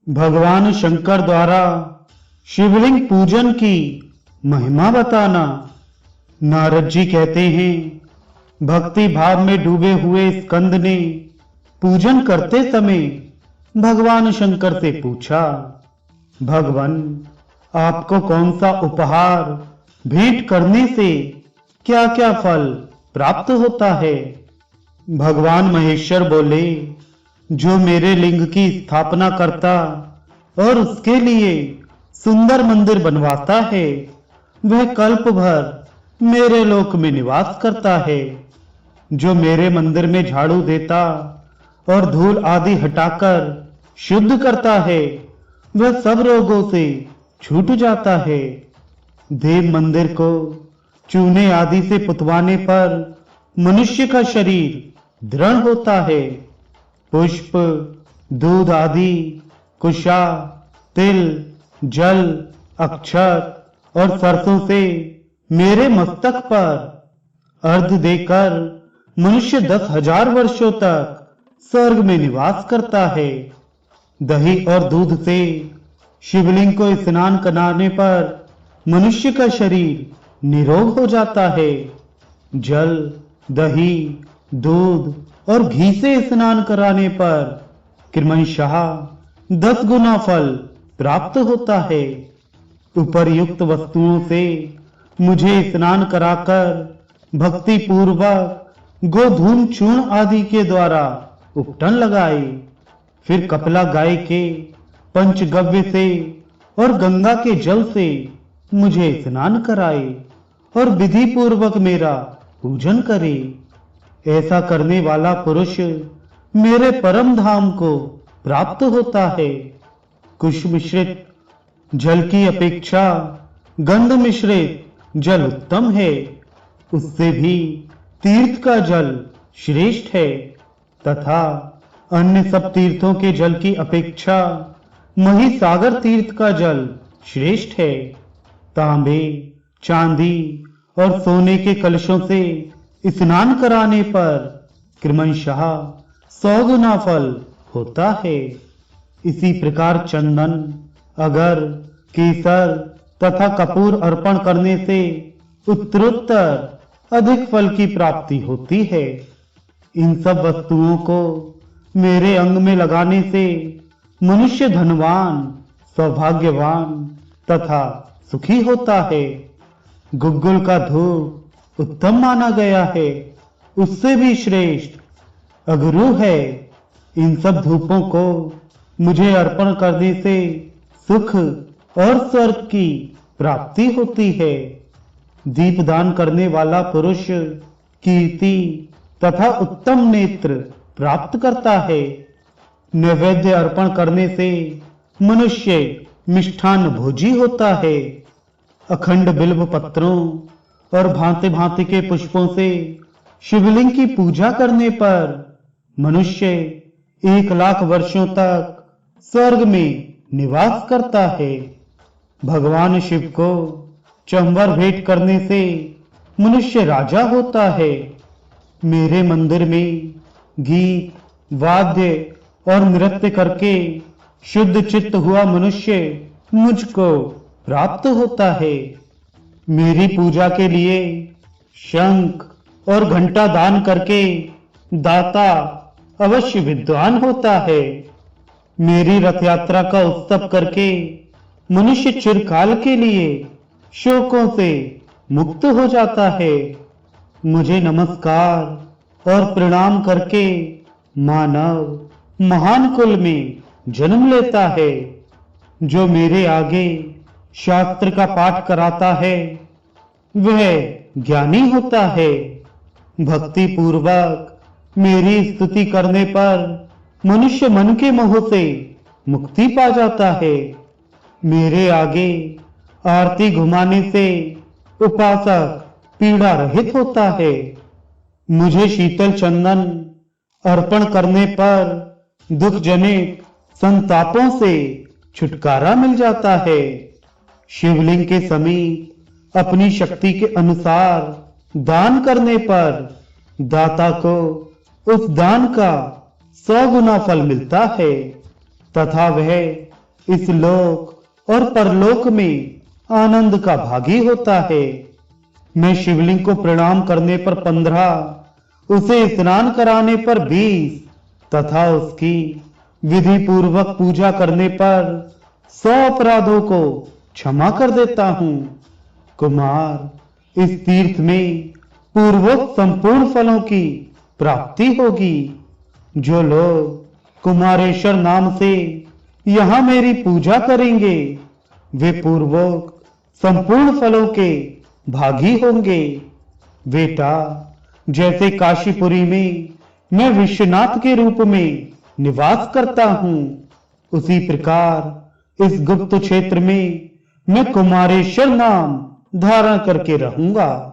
भगवान शंकर द्वारा शिवलिंग पूजन की महिमा बताना। नारद जी कहते हैं, भक्ति भाव में डूबे हुए स्कंद ने पूजन करते समय भगवान शंकर से पूछा, भगवान आपको कौन सा उपहार भेंट करने से क्या क्या फल प्राप्त होता है। भगवान महेश्वर बोले, जो मेरे लिंग की स्थापना करता और उसके लिए सुंदर मंदिर बनवाता है, वह कल्प भर मेरे लोक में निवास करता है। जो मेरे मंदिर में झाड़ू देता और धूल आदि हटाकर शुद्ध करता है, वह सब रोगों से छूट जाता है। देव मंदिर को चूने आदि से पुतवाने पर मनुष्य का शरीर दृढ़ होता है। पुष्प, दूध आदि, कुशा, तिल, जल, अक्षत और सरसों से मेरे मस्तक पर अर्घ देकर मनुष्य 10,000 वर्षों तक स्वर्ग में निवास करता है। दही और दूध से शिवलिंग को स्नान कराने पर मनुष्य का शरीर निरोग हो जाता है। जल, दही, दूध और घी से स्नान कराने पर क्रमशः 10 गुना फल प्राप्त होता है। उपर्युक्त वस्तुओं से मुझे स्नान कराकर भक्ति पूर्वक गोधूम चूर्ण आदि के द्वारा उपटन लगाए, फिर कपिला गाय के पंचगव्य से और गंगा के जल से मुझे स्नान कराए और विधि पूर्वक मेरा पूजन करे। ऐसा करने वाला पुरुष मेरे परम धाम को प्राप्त होता है। कुश मिश्रित जल की अपेक्षा गंध मिश्रित जल उत्तम है, उससे भी तीर्थ का जल श्रेष्ठ है, तथा अन्य सब तीर्थों के जल की अपेक्षा महिसागर तीर्थ का जल श्रेष्ठ है। तांबे, चांदी और सोने के कलशों से स्नान कराने पर क्रमशः 100 गुना फल होता है। इसी प्रकार चंदन, अगर, केसर तथा कपूर अर्पण करने से उत्तरोत्तर अधिक फल की प्राप्ति होती है। इन सब वस्तुओं को मेरे अंग में लगाने से मनुष्य धनवान, सौभाग्यवान तथा सुखी होता है। गुग्गुल का धूप उत्तम माना गया है, उससे भी श्रेष्ठ अगरू है। इन सब धूपों को मुझे अर्पण करने से सुख और स्वर्ग की प्राप्ति होती है। दीपदान करने वाला पुरुष कीर्ति तथा उत्तम नेत्र प्राप्त करता है। नैवेद्य अर्पण करने से मनुष्य मिष्ठान भोजी होता है। अखंड बिल्व पत्रों और भांति भांति के पुष्पों से शिवलिंग की पूजा करने पर मनुष्य 1,00,000 वर्षों तक स्वर्ग में निवास करता है। भगवान शिव को चंवर भेंट करने से मनुष्य राजा होता है। मेरे मंदिर में गीत, वाद्य और नृत्य करके शुद्ध चित्त हुआ मनुष्य मुझको प्राप्त होता है। मेरी पूजा के लिए शंख और घंटा दान करके दाता अवश्य विद्वान होता है। मेरी रथ यात्रा का उत्सव करके मनुष्य चिरकाल के लिए शोकों से मुक्त हो जाता है। मुझे नमस्कार और प्रणाम करके मानव महान कुल में जन्म लेता है। जो मेरे आगे शास्त्र का पाठ कराता है, वह ज्ञानी होता है। भक्ति पूर्वक मेरी स्तुति करने पर मनुष्य मन के मोह से मुक्ति पा जाता है। मेरे आगे आरती घुमाने से उपासक पीड़ा रहित होता है। मुझे शीतल चंदन अर्पण करने पर दुख जनित संतापों से छुटकारा मिल जाता है। शिवलिंग के समीप अपनी शक्ति के अनुसार दान करने पर दाता को उस दान का 100 गुना फल मिलता है, तथा वह इस लोक और परलोक में आनंद का भागी होता है। मैं शिवलिंग को प्रणाम करने पर 15, उसे स्नान कराने पर 20 तथा उसकी विधि पूर्वक पूजा करने पर 100 अपराधों को क्षमा कर देता हूं। कुमार, इस तीर्थ में पूर्वोक्त संपूर्ण फलों की प्राप्ति होगी। जो लोग कुमारेश्वर नाम से यहां मेरी पूजा करेंगे वे पूर्वोक्त संपूर्ण फलों के भागी होंगे। बेटा, जैसे काशीपुरी में मैं विश्वनाथ के रूप में निवास करता हूं, उसी प्रकार इस गुप्त क्षेत्र में मैं कुमारेश्वर नाम धारण करके रहूंगा।